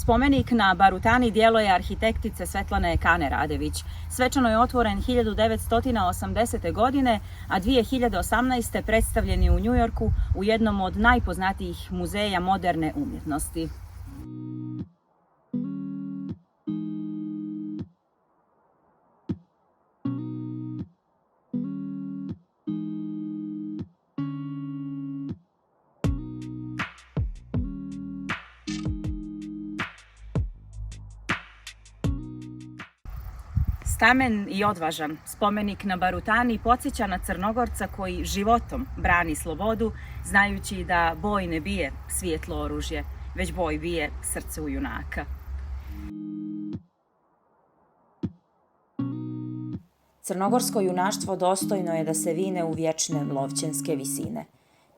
Spomenik na Barutani djelo je arhitektice Svetlane Kane Radević. Svečano je otvoren 1980. godine, a 2018. predstavljen je u New Yorku u jednom od najpoznatijih muzeja moderne umjetnosti. Stamen i odvažan spomenik na Barutani podsjeća na Crnogorca koji životom brani slobodu, znajući da boj ne bije svijetlo oružje, već boj bije srce u junaka. Crnogorsko junaštvo dostojno je da se vine u vječne lovćenske visine.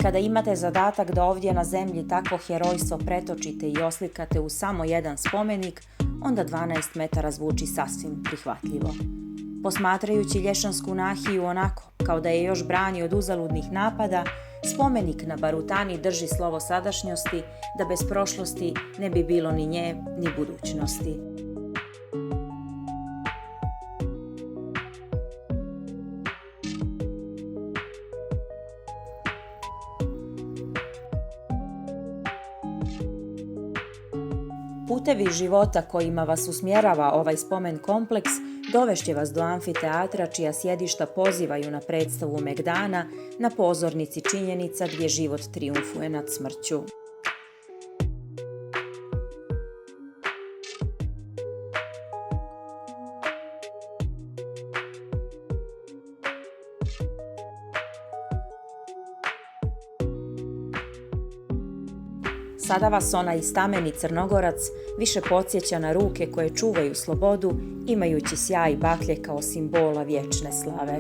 Kada imate zadatak da ovdje na zemlji takvo herojstvo pretočite i oslikate u samo jedan spomenik, onda 12 metara zvuči sasvim prihvatljivo. Posmatrajući Lješansku nahiju onako, kao da je još brani od uzaludnih napada, spomenik na Barutani drži slovo sadašnjosti, da bez prošlosti ne bi bilo ni nje, ni budućnosti. Putevi života kojima vas usmjerava ovaj spomen kompleks dovešće vas do amfiteatra čija sjedišta pozivaju na predstavu Megdana na pozornici činjenica gdje život trijumfuje nad smrću. Sada vas onaj stameni Crnogorac više podsjeća na ruke koje čuvaju slobodu, imajući sjaj baklje kao simbola vječne slave.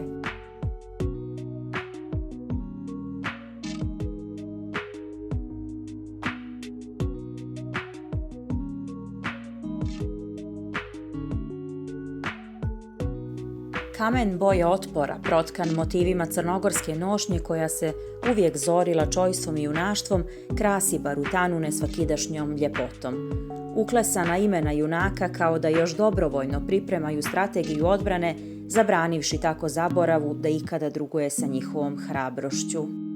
Kamen boje otpora, protkan motivima crnogorske nošnje koja se uvijek zorila čojstvom i junaštvom, krasi Barutanu nesvakidašnjom ljepotom. Uklesana imena junaka kao da još dobrovoljno pripremaju strategiju odbrane, zabranivši tako zaboravu da ikada druguje sa njihovom hrabrošću.